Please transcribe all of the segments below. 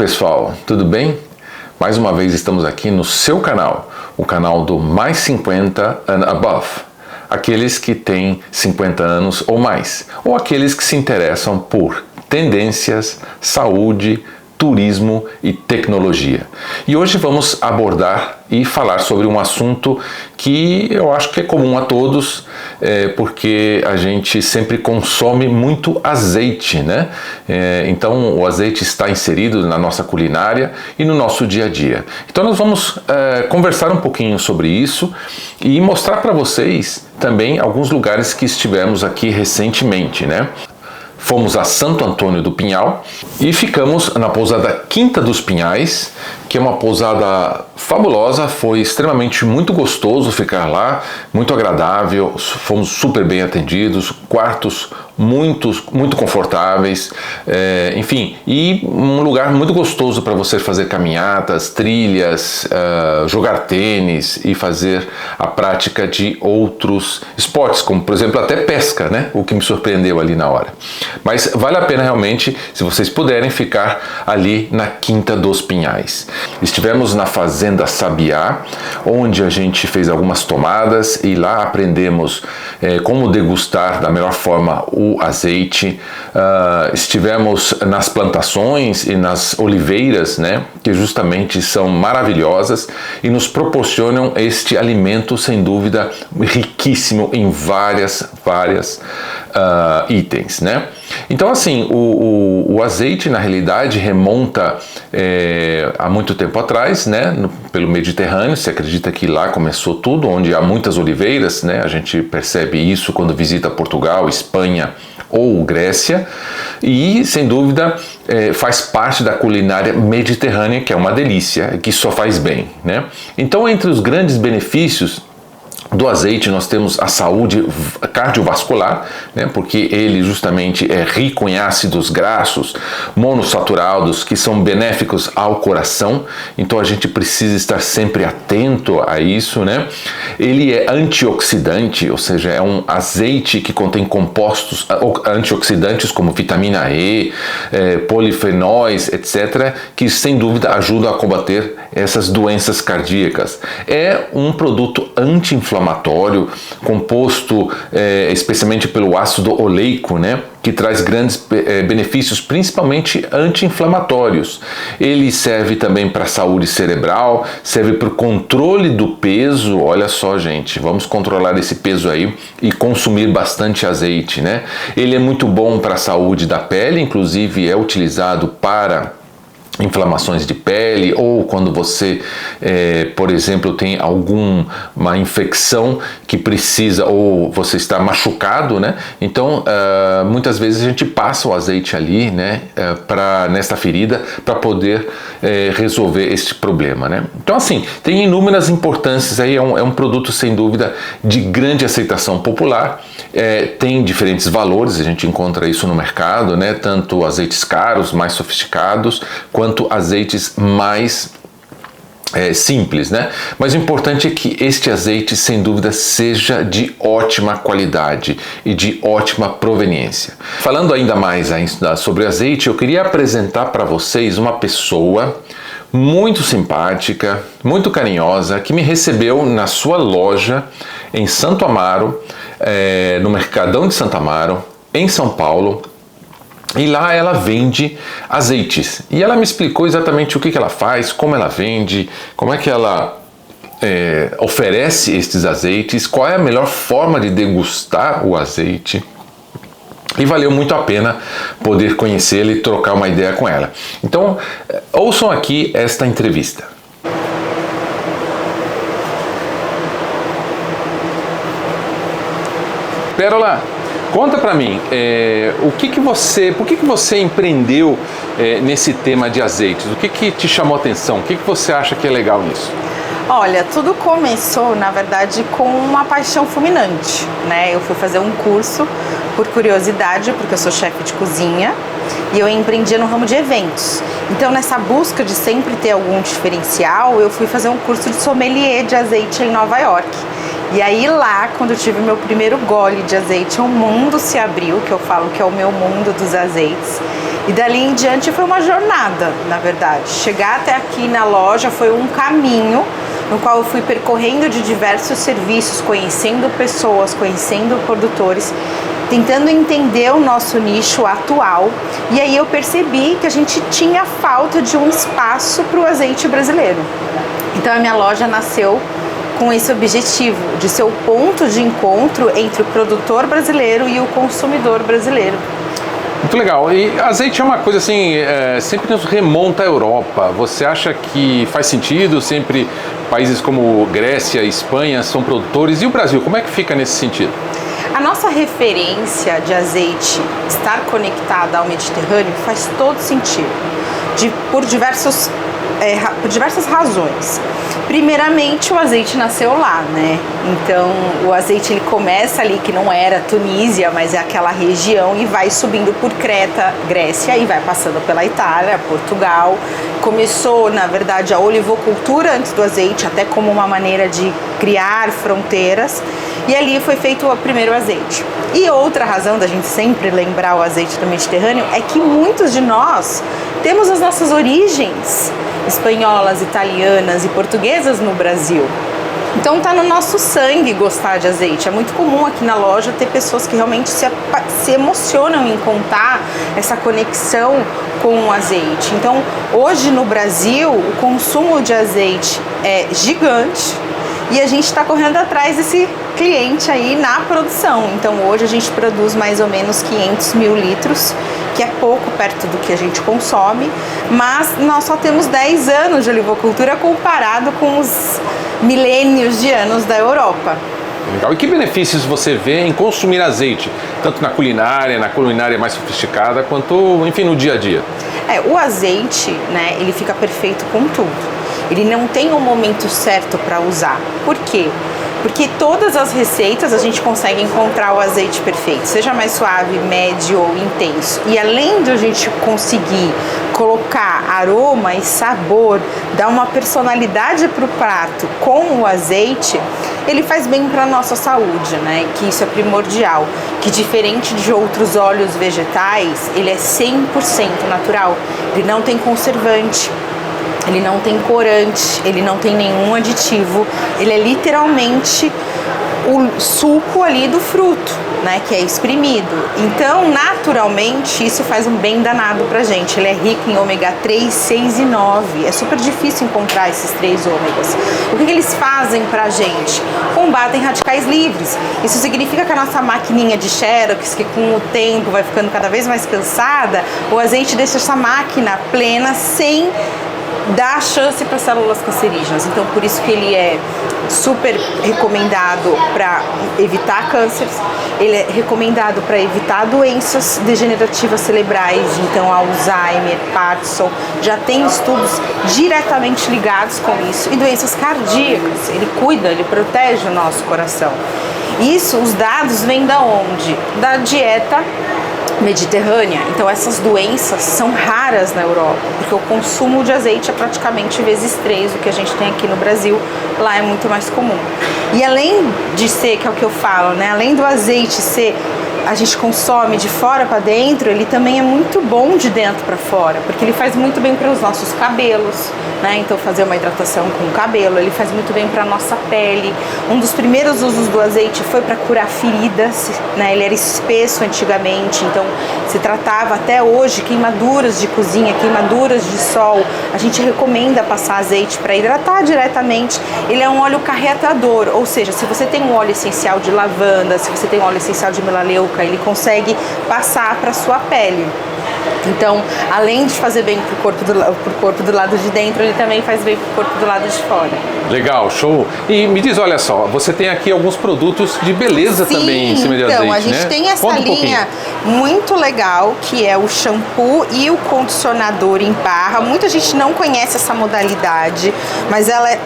pessoal, tudo bem? Mais uma vez estamos aqui no seu canal, o canal do Mais 50 and Above. Aqueles que têm 50 anos ou mais, ou aqueles que se interessam por tendências, saúde, turismo e tecnologia. E hoje vamos abordar e falar sobre um assunto que eu acho que é comum a todos, porque a gente sempre consome muito azeite, né? Então o azeite está inserido na nossa culinária e no nosso dia a dia. Então nós vamos conversar um pouquinho sobre isso e mostrar para vocês também alguns lugares que estivemos aqui recentemente, né? Fomos a Santo Antônio do Pinhal e ficamos na pousada Quinta dos Pinhais, que é uma pousada fabulosa, foi extremamente muito gostoso ficar lá, muito agradável, fomos super bem atendidos, quartos muito confortáveis, enfim, e um lugar muito gostoso para você fazer caminhadas, trilhas, jogar tênis e fazer a prática de outros esportes, como por exemplo até pesca, né? O que me surpreendeu ali na hora. Mas vale a pena realmente, se vocês puderem, ficar ali na Quinta dos Pinhais. Estivemos na Fazenda Sabiá, onde a gente fez algumas tomadas e lá aprendemos como degustar da melhor forma o azeite. Estivemos nas plantações e nas oliveiras, né, que justamente são maravilhosas e nos proporcionam este alimento, sem dúvida, riquíssimo em várias itens, né? Então, assim, o azeite, na realidade, remonta há muito tempo atrás, né, pelo Mediterrâneo. Se acredita que lá começou tudo, onde há muitas oliveiras, né? A gente percebe isso quando visita Portugal, Espanha ou Grécia, e, sem dúvida, faz parte da culinária mediterrânea, que é uma delícia, que só faz bem, né? Então, entre os grandes benefícios do azeite, nós temos a saúde cardiovascular, né, porque ele justamente é rico em ácidos graxos monossaturados que são benéficos ao coração, então a gente precisa estar sempre atento a isso, né? Ele é antioxidante, ou seja, é um azeite que contém compostos antioxidantes como vitamina E, polifenóis, etc., que sem dúvida ajudam a combater essas doenças cardíacas. É um produto anti-inflamatório, composto especialmente pelo ácido oleico, né, que traz grandes benefícios, principalmente anti-inflamatórios. Ele serve também para a saúde cerebral, serve para o controle do peso. Olha só, gente, vamos controlar esse peso aí e consumir bastante azeite, né? Ele é muito bom para a saúde da pele, inclusive é utilizado para inflamações de pele, ou quando você, por exemplo, tem alguma infecção que precisa, ou você está machucado, né? Então, muitas vezes a gente passa o azeite ali, né, nesta ferida, para poder resolver este problema, né? Então, assim, tem inúmeras importâncias aí, é um produto, sem dúvida, de grande aceitação popular, tem diferentes valores, a gente encontra isso no mercado, né? Tanto azeites caros, mais sofisticados, quanto azeites mais simples, né? Mas o importante é que este azeite, sem dúvida, seja de ótima qualidade e de ótima proveniência. Falando ainda mais sobre azeite, eu queria apresentar para vocês uma pessoa muito simpática, muito carinhosa, que me recebeu na sua loja em Santo Amaro, no Mercadão de Santo Amaro, em São Paulo. E lá ela vende azeites. E ela me explicou exatamente o que ela faz, como ela vende, como é que ela oferece estes azeites, qual é a melhor forma de degustar o azeite. E valeu muito a pena poder conhecê-la e trocar uma ideia com ela. Então, ouçam aqui esta entrevista. Pérola, conta pra mim, por que você empreendeu nesse tema de azeites? O que te chamou a atenção? O que você acha que é legal nisso? Olha, tudo começou, na verdade, com uma paixão fulminante, né? Eu fui fazer um curso por curiosidade, porque eu sou chefe de cozinha, e eu empreendia no ramo de eventos. Então, nessa busca de sempre ter algum diferencial, eu fui fazer um curso de sommelier de azeite em Nova York. E aí lá, quando eu tive meu primeiro gole de azeite, o mundo se abriu, que eu falo que é o meu mundo dos azeites. E dali em diante foi uma jornada, na verdade. Chegar até aqui na loja foi um caminho no qual eu fui percorrendo de diversos serviços, conhecendo pessoas, conhecendo produtores, tentando entender o nosso nicho atual. E aí eu percebi que a gente tinha falta de um espaço para o azeite brasileiro. Então a minha loja nasceu com esse objetivo, de ser o ponto de encontro entre o produtor brasileiro e o consumidor brasileiro. Muito legal. E azeite é uma coisa assim, sempre nos remonta à Europa. Você acha que faz sentido? Sempre países como Grécia, Espanha são produtores. E o Brasil, como é que fica nesse sentido? A nossa referência de azeite estar conectada ao Mediterrâneo faz todo sentido, por diversas razões. Primeiramente, o azeite nasceu lá, né? Então, o azeite ele começa ali, que não era Tunísia, mas é aquela região, e vai subindo por Creta, Grécia, e vai passando pela Itália, Portugal. Começou, na verdade, a olivocultura antes do azeite, até como uma maneira de criar fronteiras, e ali foi feito o primeiro azeite. E outra razão da gente sempre lembrar o azeite do Mediterrâneo é que muitos de nós temos as nossas origens espanholas, italianas e portuguesas no Brasil. Então tá no nosso sangue gostar de azeite. É muito comum aqui na loja ter pessoas que realmente se emocionam em contar essa conexão com o azeite. Então hoje no Brasil o consumo de azeite é gigante e a gente está correndo atrás desse cliente aí na produção. Então hoje a gente produz mais ou menos 500 mil litros, que é pouco perto do que a gente consome, mas nós só temos 10 anos de olivocultura comparado com os milênios de anos da Europa. Legal. E que benefícios você vê em consumir azeite, tanto na culinária mais sofisticada, quanto, enfim, no dia a dia? O azeite, né, ele fica perfeito com tudo. Ele não tem um momento certo para usar. Por quê? Porque todas as receitas a gente consegue encontrar o azeite perfeito, seja mais suave, médio ou intenso. E além de a gente conseguir colocar aroma e sabor, dar uma personalidade para o prato com o azeite, ele faz bem para a nossa saúde, né? Que isso é primordial. Que diferente de outros óleos vegetais, ele é 100% natural. Ele não tem conservante. Ele não tem corante, ele não tem nenhum aditivo, ele é literalmente o suco ali do fruto, né, que é exprimido. Então, naturalmente, isso faz um bem danado pra gente. Ele é rico em ômega 3, 6 e 9. É super difícil encontrar esses 3 ômegas. O que eles fazem pra gente? Combatem radicais livres. Isso significa que a nossa maquininha de Xerox, que com o tempo vai ficando cada vez mais cansada, o azeite deixa essa máquina plena sem dar chance para células cancerígenas. Então, por isso que ele é super recomendado para evitar cânceres, ele é recomendado para evitar doenças degenerativas cerebrais, então Alzheimer, Parkinson, já tem estudos diretamente ligados com isso, e doenças cardíacas. Ele cuida, ele protege o nosso coração. Isso, os dados vêm da onde? Da dieta mediterrânea. Então essas doenças são raras na Europa, porque o consumo de azeite é praticamente vezes 3 do que a gente tem aqui no Brasil. Lá é muito mais comum. E além de ser, que é o que eu falo, né? Além do azeite ser, a gente consome de fora para dentro, ele também é muito bom de dentro para fora, porque ele faz muito bem para os nossos cabelos, né? Então fazer uma hidratação com o cabelo, ele faz muito bem para a nossa pele. Um dos primeiros usos do azeite foi para curar feridas, né? Ele era espesso antigamente, então se tratava até hoje queimaduras de cozinha, queimaduras de sol. A gente recomenda passar azeite para hidratar diretamente. Ele é um óleo carreatador, ou seja, se você tem um óleo essencial de lavanda, se você tem um óleo essencial de melaleuca, ele consegue passar para sua pele. Então, além de fazer bem pro corpo do lado de dentro, ele também faz bem pro corpo do lado de fora. Legal, show. E me diz, olha só, você tem aqui alguns produtos de beleza. Sim, também em cima de azeite, então, a gente tem essa linha muito legal, que é o shampoo e o condicionador em barra. Muita gente não conhece essa modalidade, mas ela é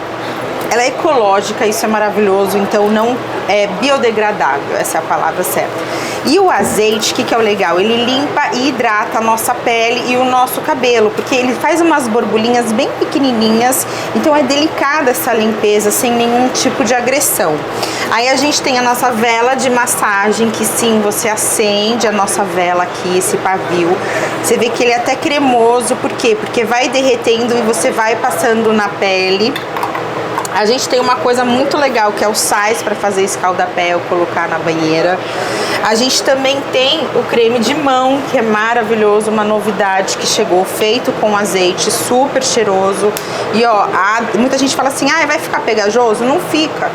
ela é ecológica, isso é maravilhoso, então não é biodegradável, essa é a palavra certa. E o azeite, o que é o legal? Ele limpa e hidrata a nossa pele e o nosso cabelo, porque ele faz umas borbulhinhas bem pequenininhas, então é delicada essa limpeza, sem nenhum tipo de agressão. Aí a gente tem a nossa vela de massagem, que sim, você acende a nossa vela aqui, esse pavio. Você vê que ele é até cremoso, por quê? Porque vai derretendo e você vai passando na pele. A gente tem uma coisa muito legal, que é o sais para fazer escaldapé ou colocar na banheira. A gente também tem o creme de mão, que é maravilhoso, uma novidade que chegou, feito com azeite, super cheiroso. E ó, muita gente fala assim, vai ficar pegajoso? Não fica.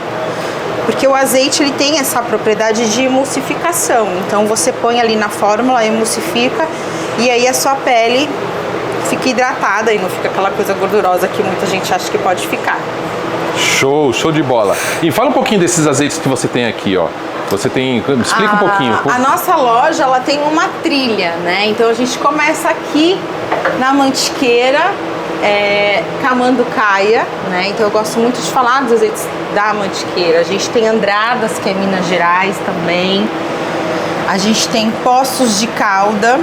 Porque o azeite, ele tem essa propriedade de emulsificação. Então você põe ali na fórmula, emulsifica, e aí a sua pele fica hidratada e não fica aquela coisa gordurosa que muita gente acha que pode ficar. Show de bola. E fala um pouquinho desses azeites que você tem aqui, ó. Você tem, explica um pouquinho. A nossa loja, ela tem uma trilha, né? Então a gente começa aqui na Mantiqueira, Camanducaia, né? Então eu gosto muito de falar dos azeites da Mantiqueira. A gente tem Andradas, que é Minas Gerais também. A gente tem Poços de Calda.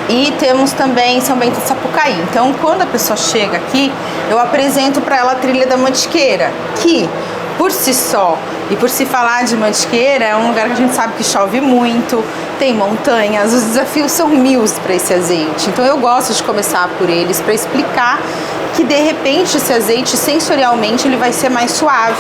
E temos também São Bento do Sapucaí. Então, quando a pessoa chega aqui, eu apresento para ela a trilha da Mantiqueira, que, por si só, e por se falar de Mantiqueira, é um lugar que a gente sabe que chove muito, tem montanhas, os desafios são mil para esse azeite. Então, eu gosto de começar por eles, para explicar que, de repente, esse azeite, sensorialmente, ele vai ser mais suave,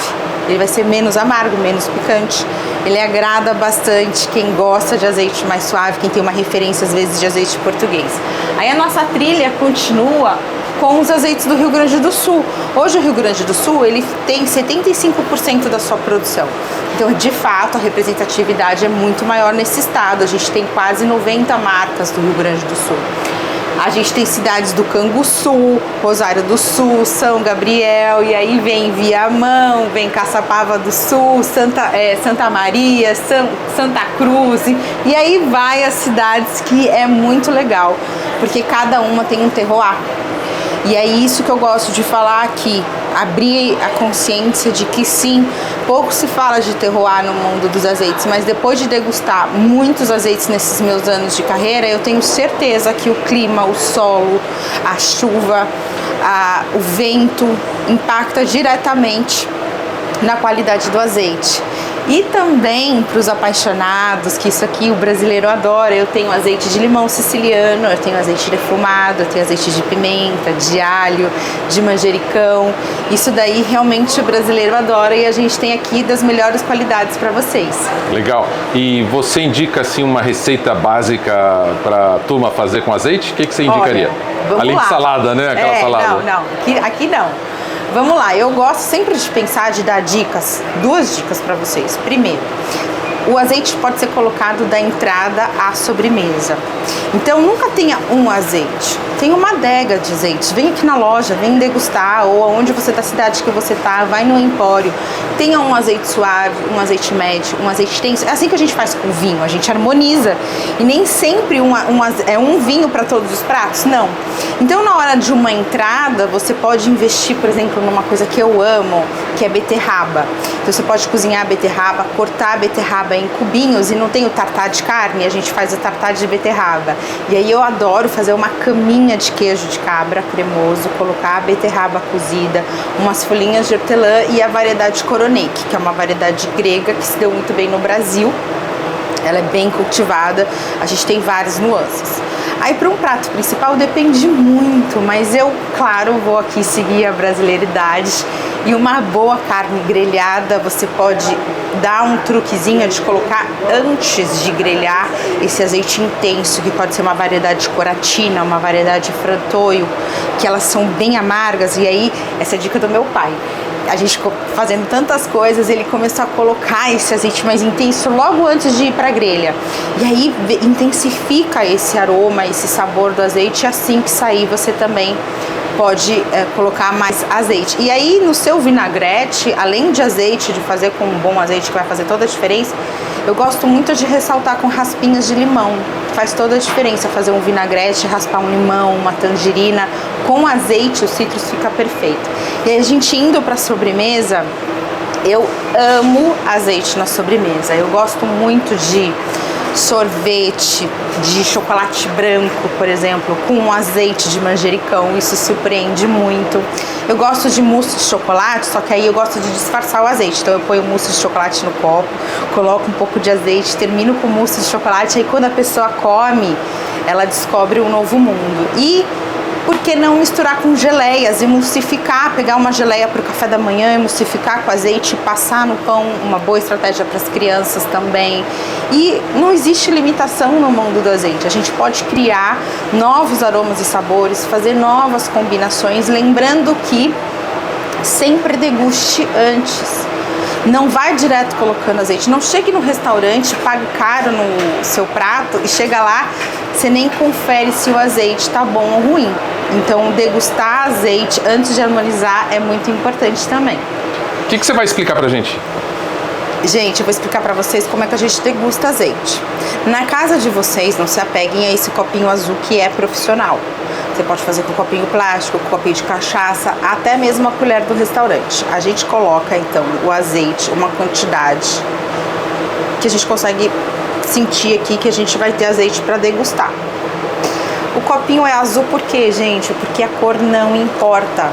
ele vai ser menos amargo, menos picante. Ele agrada bastante quem gosta de azeite mais suave, quem tem uma referência, às vezes, de azeite português. Aí a nossa trilha continua com os azeites do Rio Grande do Sul. Hoje o Rio Grande do Sul, ele tem 75% da sua produção. Então, de fato, a representatividade é muito maior nesse estado. A gente tem quase 90 marcas do Rio Grande do Sul. A gente tem cidades do Canguçu, Rosário do Sul, São Gabriel, e aí vem Viamão, vem Caçapava do Sul, Santa Maria, Santa Cruz, e aí vai as cidades, que é muito legal, porque cada uma tem um terroir. E é isso que eu gosto de falar aqui, abrir a consciência de que sim, pouco se fala de terroir no mundo dos azeites, mas depois de degustar muitos azeites nesses meus anos de carreira, eu tenho certeza que o clima, o solo, a chuva, o vento impacta diretamente na qualidade do azeite. E também para os apaixonados, que isso aqui o brasileiro adora, eu tenho azeite de limão siciliano, eu tenho azeite defumado, eu tenho azeite de pimenta, de alho, de manjericão. Isso daí realmente o brasileiro adora, e a gente tem aqui das melhores qualidades para vocês. Legal. E você indica assim uma receita básica para a turma fazer com azeite? O que você indicaria? Olha, além de salada, né? Aquela salada. Não. Aqui não. Vamos lá, eu gosto sempre de pensar, de dar dicas, 2 dicas para vocês. Primeiro, o azeite pode ser colocado da entrada à sobremesa. Então, nunca tenha um azeite. Tem uma adega de azeites. Vem aqui na loja, vem degustar, ou aonde você está, cidade que você está, vai no empório. Tenha um azeite suave, um azeite médio, um azeite tenso. É assim que a gente faz com o vinho, a gente harmoniza. E nem sempre é um vinho para todos os pratos, não. Então, na hora de uma entrada, você pode investir, por exemplo, numa coisa que eu amo, que é beterraba. Então, você pode cozinhar a beterraba, cortar a beterraba em cubinhos, e não tem o tartar de carne, a gente faz o tartar de beterraba. E aí eu adoro fazer uma caminha de queijo de cabra cremoso, colocar a beterraba cozida, umas folhinhas de hortelã e a variedade Koronek, que é uma variedade grega que se deu muito bem no Brasil. Ela é bem cultivada, a gente tem várias nuances. Aí para um prato principal depende muito, mas eu, claro, vou aqui seguir a brasileiridade, e uma boa carne grelhada você pode dar um truquezinho de colocar antes de grelhar esse azeite intenso, que pode ser uma variedade coratina, uma variedade frantoio, que elas são bem amargas. E aí, essa é a dica do meu pai. A gente fazendo tantas coisas, ele começou a colocar esse azeite mais intenso logo antes de ir para a grelha. E aí intensifica esse aroma, esse sabor do azeite, e assim que sair você também pode colocar mais azeite. E aí no seu vinagrete, além de azeite, de fazer com um bom azeite que vai fazer toda a diferença, eu gosto muito de ressaltar com raspinhas de limão. Faz toda a diferença fazer um vinagrete, raspar um limão, uma tangerina. Com azeite o citros fica perfeito. E aí a gente indo para a sobremesa, eu amo azeite na sobremesa. Eu gosto muito de sorvete de chocolate branco, por exemplo, com azeite de manjericão, isso surpreende muito. Eu gosto de mousse de chocolate, só que aí eu gosto de disfarçar o azeite, então eu ponho mousse de chocolate no copo, coloco um pouco de azeite, termino com mousse de chocolate, aí quando a pessoa come, ela descobre um novo mundo. E por que não misturar com geleias, emulsificar, pegar uma geleia para o café da manhã, emulsificar com azeite e passar no pão, uma boa estratégia para as crianças também. E não existe limitação no mundo do azeite, a gente pode criar novos aromas e sabores, fazer novas combinações, lembrando que sempre deguste antes. Não vai direto colocando azeite, não chegue no restaurante, pague caro no seu prato e chega lá, você nem confere se o azeite tá bom ou ruim. Então degustar azeite antes de harmonizar é muito importante também. O que você vai explicar pra gente? Gente, eu vou explicar pra vocês como é que a gente degusta azeite. Na casa de vocês, não se apeguem a esse copinho azul que é profissional. Você pode fazer com copinho plástico, com copinho de cachaça, até mesmo a colher do restaurante. A gente coloca, então, o azeite, uma quantidade que a gente consegue sentir aqui que a gente vai ter azeite para degustar. O copinho é azul por quê, gente? Porque a cor não importa.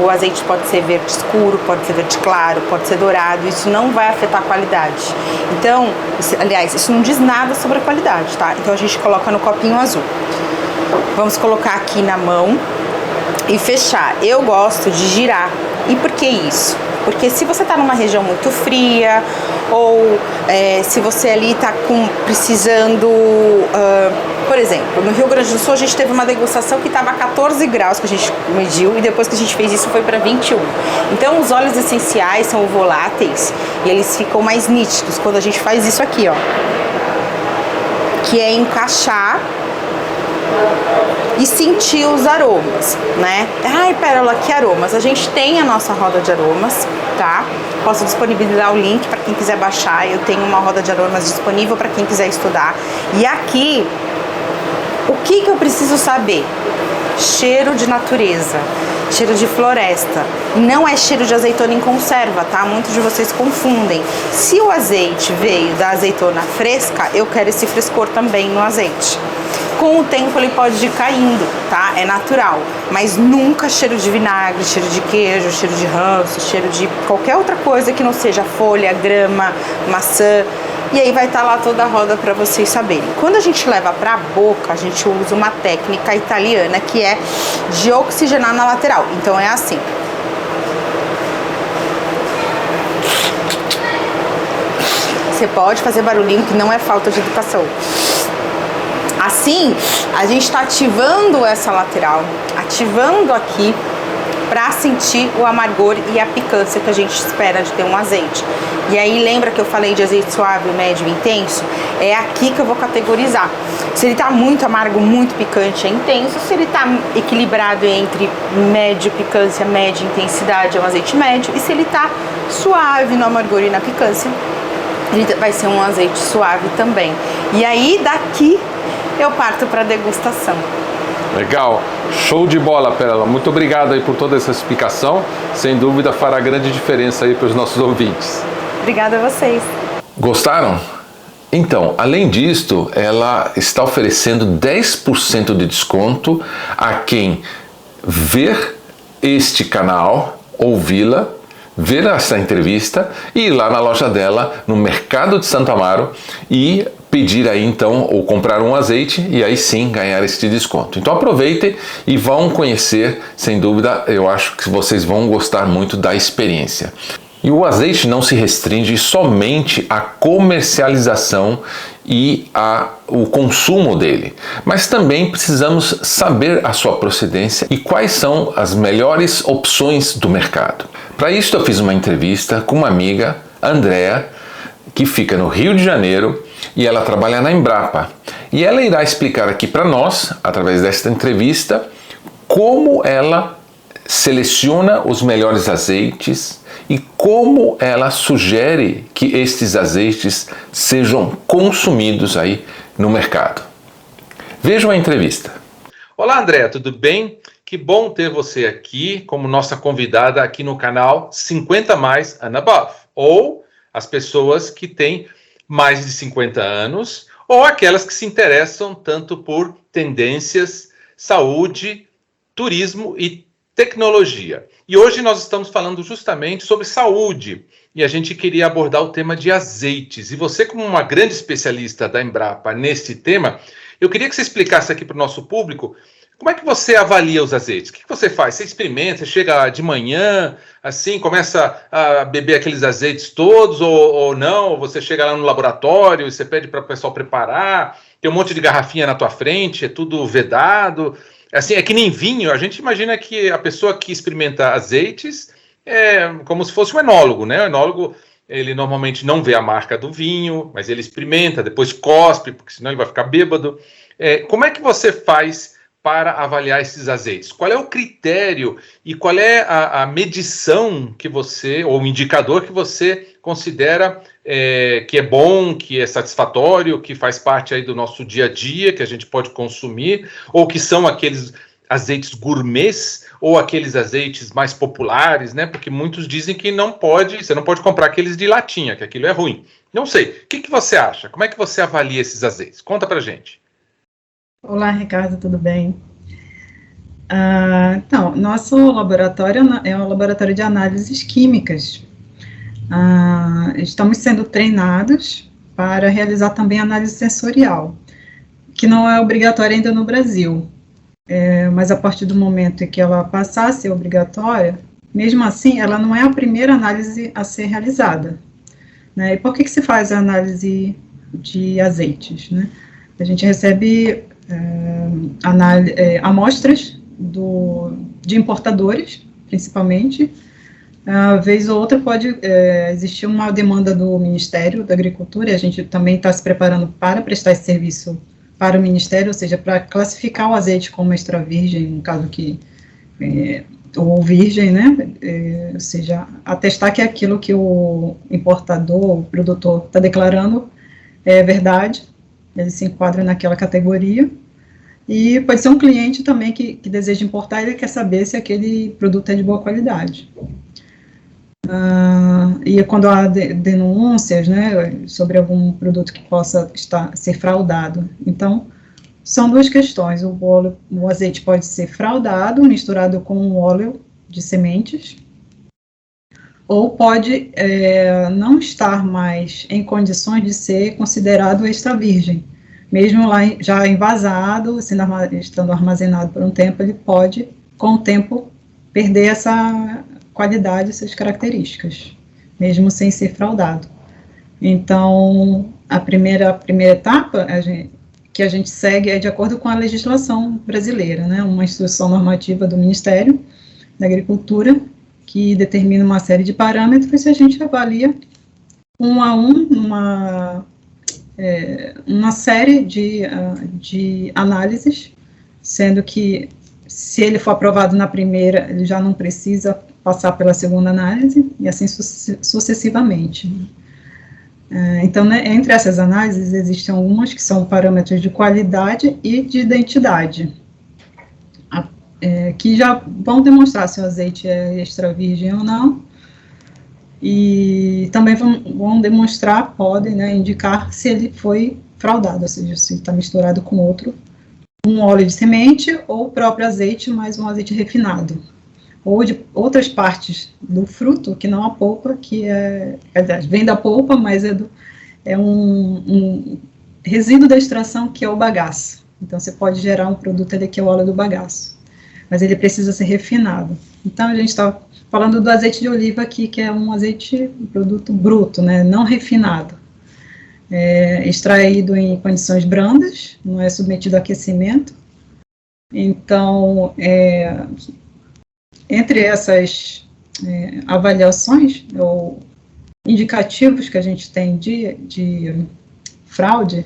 O azeite pode ser verde escuro, pode ser verde claro, pode ser dourado, isso não vai afetar a qualidade. Então, aliás, isso não diz nada sobre a qualidade, tá? Então a gente coloca no copinho azul. Vamos colocar aqui na mão e fechar. Eu gosto de girar. E por que isso? Porque se você está numa região muito fria ou se você ali está precisando, por exemplo, no Rio Grande do Sul a gente teve uma degustação que estava a 14 graus que a gente mediu e depois que a gente fez isso foi para 21. Então os óleos essenciais são voláteis e eles ficam mais nítidos quando a gente faz isso aqui, ó, que é encaixar e sentir os aromas, né? Ai, Pérola, que aromas? A gente tem a nossa roda de aromas, tá? Posso disponibilizar o link para quem quiser baixar. Eu tenho uma roda de aromas disponível para quem quiser estudar. E aqui, o que eu preciso saber? Cheiro de natureza, cheiro de floresta. Não é cheiro de azeitona em conserva, tá? Muitos de vocês confundem. Se o azeite veio da azeitona fresca, eu quero esse frescor também no azeite. Com o tempo ele pode ir caindo, tá? É natural, mas nunca cheiro de vinagre, cheiro de queijo, cheiro de ranço, cheiro de qualquer outra coisa que não seja folha, grama, maçã. E aí vai estar lá toda a roda para vocês saberem. Quando a gente leva para a boca, a gente usa uma técnica italiana que é de oxigenar na lateral. Então é assim. Você pode fazer barulhinho que não é falta de educação. Assim, a gente está ativando essa lateral, ativando aqui para sentir o amargor e a picância que a gente espera de ter um azeite. E aí, lembra que eu falei de azeite suave, médio e intenso? É aqui que eu vou categorizar. Se ele tá muito amargo, muito picante, é intenso. Se ele tá equilibrado entre médio picância, média intensidade, é um azeite médio. E se ele tá suave no amargor e na picância, ele vai ser um azeite suave também. E aí, daqui, eu parto para degustação. Legal, show de bola, Pérola. Muito obrigado aí por toda essa explicação. Sem dúvida fará grande diferença aí para os nossos ouvintes. Obrigada a vocês. Gostaram? Então, além disto, ela está oferecendo 10% de desconto a quem ver este canal, ouvi-la, ver essa entrevista e ir lá na loja dela, no Mercado de Santo Amaro, e pedir aí então, ou comprar um azeite e aí sim ganhar este desconto. Então aproveitem e vão conhecer, sem dúvida, eu acho que vocês vão gostar muito da experiência. E o azeite não se restringe somente à comercialização e ao consumo dele, mas também precisamos saber a sua procedência e quais são as melhores opções do mercado. Para isso eu fiz uma entrevista com uma amiga, Andrea, que fica no Rio de Janeiro e ela trabalha na Embrapa. E ela irá explicar aqui para nós, através desta entrevista, como ela seleciona os melhores azeites e como ela sugere que estes azeites sejam consumidos aí no mercado. Vejam a entrevista. Olá, Andréa, tudo bem? Que bom ter você aqui como nossa convidada aqui no canal 50 mais and above, ou as pessoas que têm mais de 50 anos, ou aquelas que se interessam tanto por tendências, saúde, turismo e tecnologia. E hoje nós estamos falando justamente sobre saúde, e a gente queria abordar o tema de azeites. E você, como uma grande especialista da Embrapa nesse tema, eu queria que você explicasse aqui para o nosso público como é que você avalia os azeites. O que você faz? Você experimenta, você chega de manhã, assim, começa a beber aqueles azeites todos, ou não? Ou você chega lá no laboratório e você pede para o pessoal preparar, tem um monte de garrafinha na tua frente, é tudo vedado. Assim, é que nem vinho, a gente imagina que a pessoa que experimenta azeites é como se fosse um enólogo, né? O enólogo, ele normalmente não vê a marca do vinho, mas ele experimenta, depois cospe, porque senão ele vai ficar bêbado. Como é que você faz para avaliar esses azeites? Qual é o critério e qual é a medição que você, ou o indicador que você considera que é bom, que é satisfatório, que faz parte aí do nosso dia a dia, que a gente pode consumir, ou que são aqueles azeites gourmets, ou aqueles azeites mais populares, né? Porque muitos dizem que você não pode comprar aqueles de latinha, que aquilo é ruim. Não sei, o que você acha? Como é que você avalia esses azeites? Conta pra gente. Olá, Ricardo, tudo bem? Então, nosso laboratório é um laboratório de análises químicas. Estamos sendo treinados para realizar também análise sensorial, que não é obrigatória ainda no Brasil, mas a partir do momento em que ela passar a ser obrigatória, mesmo assim, ela não é a primeira análise a ser realizada, né? E por que se faz a análise de azeites, né? A gente recebe amostras de importadores, principalmente. Vez ou outra pode existir uma demanda do Ministério da Agricultura, e a gente também está se preparando para prestar esse serviço para o Ministério, ou seja, para classificar o azeite como extra virgem, no caso que, ou virgem, né, ou seja, atestar que aquilo que o importador, o produtor está declarando é verdade, ele se enquadra naquela categoria. E pode ser um cliente também que deseja importar, ele quer saber se aquele produto é de boa qualidade. E quando há denúncias, né, sobre algum produto que possa ser fraudado. Então, são duas questões. O azeite pode ser fraudado, misturado com um óleo de sementes, ou pode não estar mais em condições de ser considerado extra virgem. Mesmo lá já envasado, estando armazenado por um tempo, ele pode, com o tempo, perder essa qualidade, essas características, mesmo sem ser fraudado. Então, a primeira etapa que a gente segue é de acordo com a legislação brasileira, né, uma instrução normativa do Ministério da Agricultura, que determina uma série de parâmetros, e a gente avalia um a um, uma série de análises, sendo que, se ele for aprovado na primeira, ele já não precisa passar pela segunda análise, e assim sucessivamente. Então, né, entre essas análises, existem algumas que são parâmetros de qualidade e de identidade, que já vão demonstrar se o azeite é extra virgem ou não, e também vão demonstrar, podem, né, indicar se ele foi fraudado, ou seja, se está misturado com um óleo de semente, ou o próprio azeite, mais um azeite refinado, ou de outras partes do fruto, que não a polpa, que vem da polpa, mas é um resíduo da extração, que é o bagaço. Então, você pode gerar um produto ali que é o óleo do bagaço, mas ele precisa ser refinado. Então, a gente está falando do azeite de oliva aqui, que é um produto bruto, né, não refinado, extraído em condições brandas, não é submetido a aquecimento. Então, entre essas avaliações, ou indicativos que a gente tem de fraude,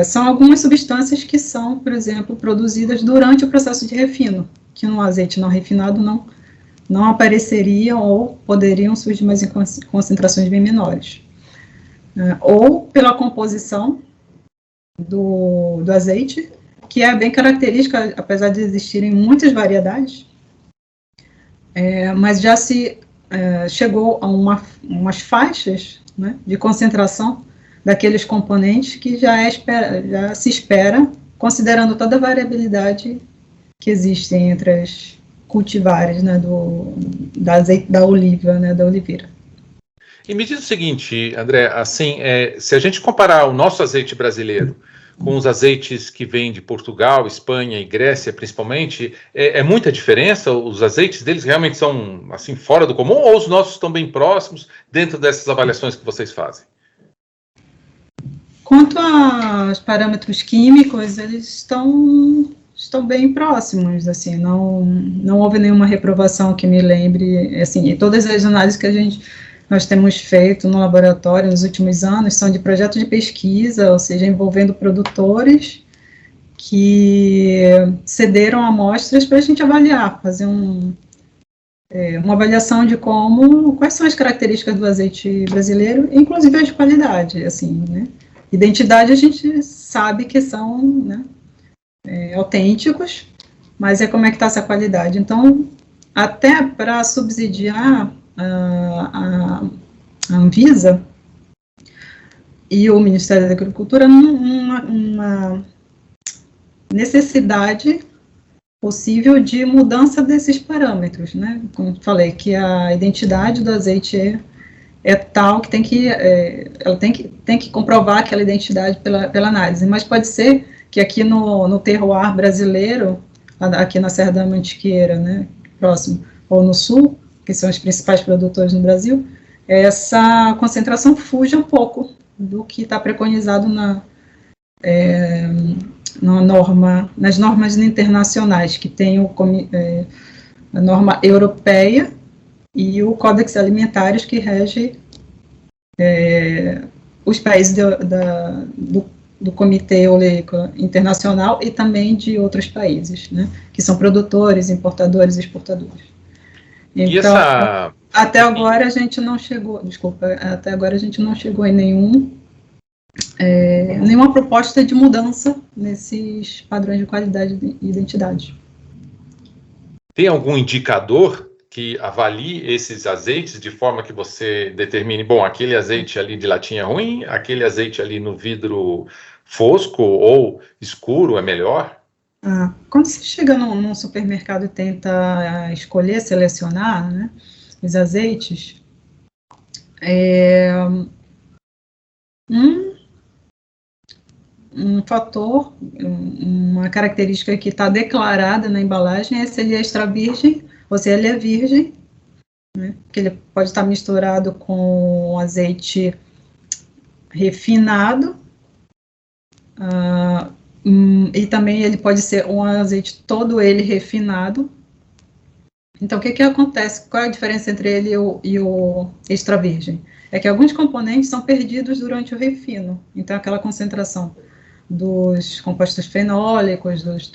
são algumas substâncias que são, por exemplo, produzidas durante o processo de refino, que no azeite não refinado não apareceriam ou poderiam surgir, mas em concentrações bem menores. Ou pela composição do azeite, que é bem característica, apesar de existirem muitas variedades, mas já se chegou a umas faixas, né, de concentração daqueles componentes que já se espera, considerando toda a variabilidade que existe entre as cultivares, né, da oliva, né, da oliveira. E me diz o seguinte, André, assim, se a gente comparar o nosso azeite brasileiro com os azeites que vêm de Portugal, Espanha e Grécia, principalmente, é muita diferença? Os azeites deles realmente são, assim, fora do comum, ou os nossos estão bem próximos dentro dessas avaliações que vocês fazem? Quanto aos parâmetros químicos, eles estão bem próximos, assim, não houve nenhuma reprovação que me lembre, assim, e todas as análises que nós temos feito no laboratório nos últimos anos são de projetos de pesquisa, ou seja, envolvendo produtores que cederam amostras para a gente avaliar, fazer uma avaliação de quais são as características do azeite brasileiro, inclusive as de qualidade, assim, né? Identidade a gente sabe que são, né, autênticos, mas como é que está essa qualidade. Então, até para subsidiar a Anvisa e o Ministério da Agricultura uma necessidade possível de mudança desses parâmetros, né? Como eu falei, que a identidade do azeite é tal que ela tem que comprovar aquela identidade pela análise, mas pode ser que aqui no terroir brasileiro, aqui na Serra da Mantiqueira, né, próximo, ou no sul, que são os principais produtores no Brasil, essa concentração fuja um pouco do que está preconizado nas normas internacionais, que tem a norma europeia e o Códex Alimentários, que rege os países do Comitê Oleico Internacional e também de outros países, né, que são produtores, importadores e exportadores. Então, até agora a gente não chegou, em nenhuma proposta de mudança nesses padrões de qualidade e identidade. Tem algum indicador que avalie esses azeites de forma que você determine, bom, aquele azeite ali de latinha é ruim, aquele azeite ali no vidro fosco ou escuro é melhor? Quando você chega num supermercado e tenta selecionar, né, os azeites, um fator, uma característica que está declarada na embalagem é se ele é extra virgem ou se ele é virgem, né, porque ele pode estar misturado com azeite refinado, e também ele pode ser um azeite todo ele refinado. Então, o que acontece? Qual é a diferença entre ele e o extra virgem? É que alguns componentes são perdidos durante o refino. Então, aquela concentração dos compostos fenólicos, dos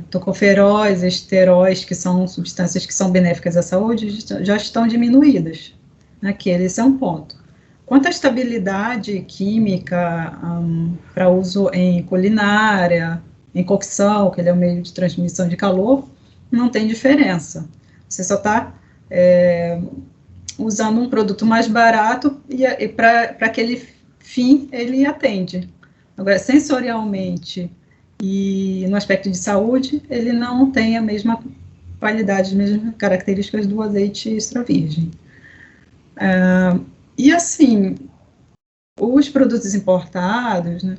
tocoferóis, esteróis, que são substâncias que são benéficas à saúde, já estão diminuídas. Esse é um ponto. Quanto à estabilidade química para uso em culinária, em cocção, que ele é o meio de transmissão de calor, não tem diferença. Você só está usando um produto mais barato e para aquele fim ele atende. Agora, sensorialmente e no aspecto de saúde, ele não tem a mesma qualidade, as mesmas características do azeite extra virgem. E assim, os produtos importados, né,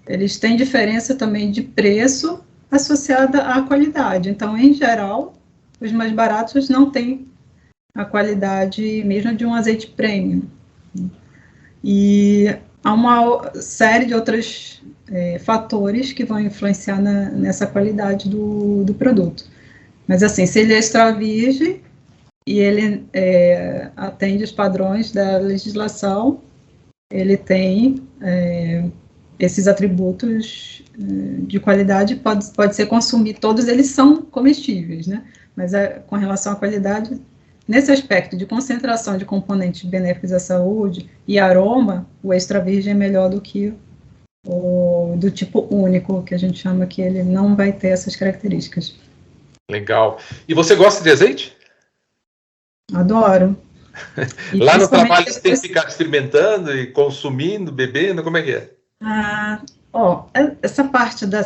eles têm diferença também de preço associada à qualidade. Então, em geral, os mais baratos não têm a qualidade mesmo de um azeite premium. E há uma série de outros fatores que vão influenciar nessa qualidade do produto. Mas assim, se ele é extra virgem e ele atende os padrões da legislação, ele tem esses atributos de qualidade pode ser consumido, todos eles são comestíveis, né? Mas com relação à qualidade, nesse aspecto de concentração de componentes benéficos à saúde e aroma, o extra virgem é melhor do que o do tipo único, que a gente chama, que ele não vai ter essas características. Legal. E você gosta de azeite? Adoro. Lá no trabalho você tem que ficar experimentando e consumindo, bebendo, como é que é? Essa parte da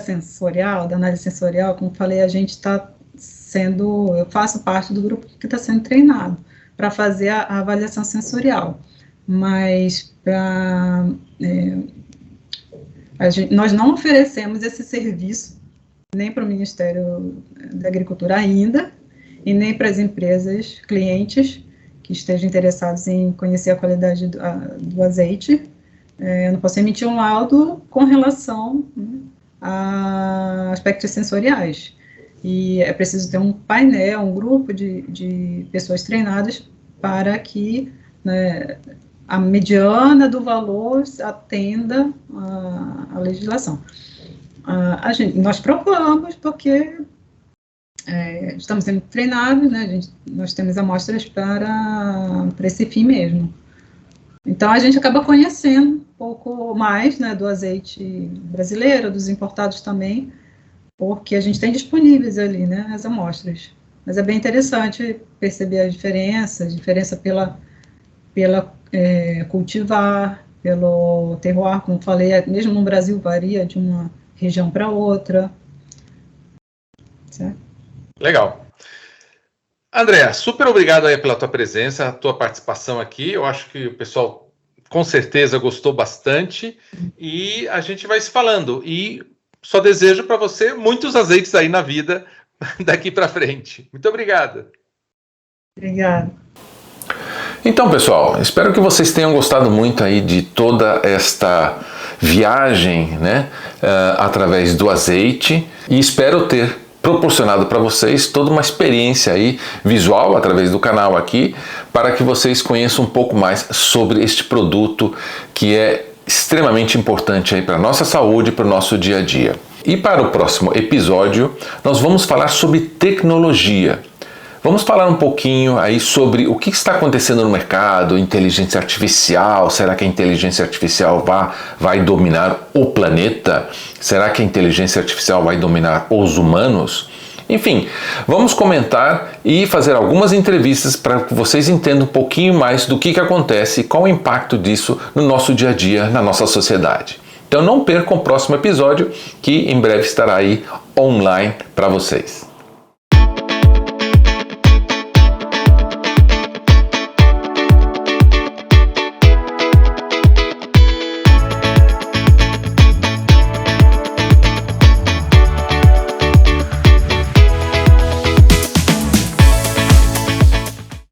análise sensorial, como falei, eu faço parte do grupo que está sendo treinado para fazer a avaliação sensorial, mas nós não oferecemos esse serviço nem para o Ministério da Agricultura ainda, e nem para as empresas clientes que estejam interessados em conhecer a qualidade do azeite. Eu não posso emitir um laudo com relação a aspectos sensoriais. E é preciso ter um painel, um grupo de pessoas treinadas para que, né, a mediana do valor atenda à legislação. Nós provamos porque estamos sendo treinados, né, nós temos amostras para esse fim mesmo. Então, a gente acaba conhecendo um pouco mais, né, do azeite brasileiro, dos importados também, porque a gente tem disponíveis ali, né, as amostras. Mas é bem interessante perceber a diferença pela cultivar, pelo terroir, como falei, mesmo no Brasil varia de uma região para outra. Certo? Legal. André, super obrigado aí pela tua presença, a tua participação aqui. Eu acho que o pessoal com certeza gostou bastante e a gente vai se falando. E só desejo para você muitos azeites aí na vida daqui para frente. Muito obrigado. Obrigada. Então, pessoal, espero que vocês tenham gostado muito aí de toda esta viagem, né, através do azeite, e espero ter proporcionado para vocês toda uma experiência aí visual através do canal aqui, para que vocês conheçam um pouco mais sobre este produto que é extremamente importante aí para a nossa saúde, para o nosso dia a dia. E para o próximo episódio, nós vamos falar sobre tecnologia. Vamos falar um pouquinho aí sobre o que está acontecendo no mercado, inteligência artificial. Será que a inteligência artificial vai dominar o planeta? Será que a inteligência artificial vai dominar os humanos? Enfim, vamos comentar e fazer algumas entrevistas para que vocês entendam um pouquinho mais do que acontece e qual o impacto disso no nosso dia a dia, na nossa sociedade. Então não percam o próximo episódio, que em breve estará aí online para vocês.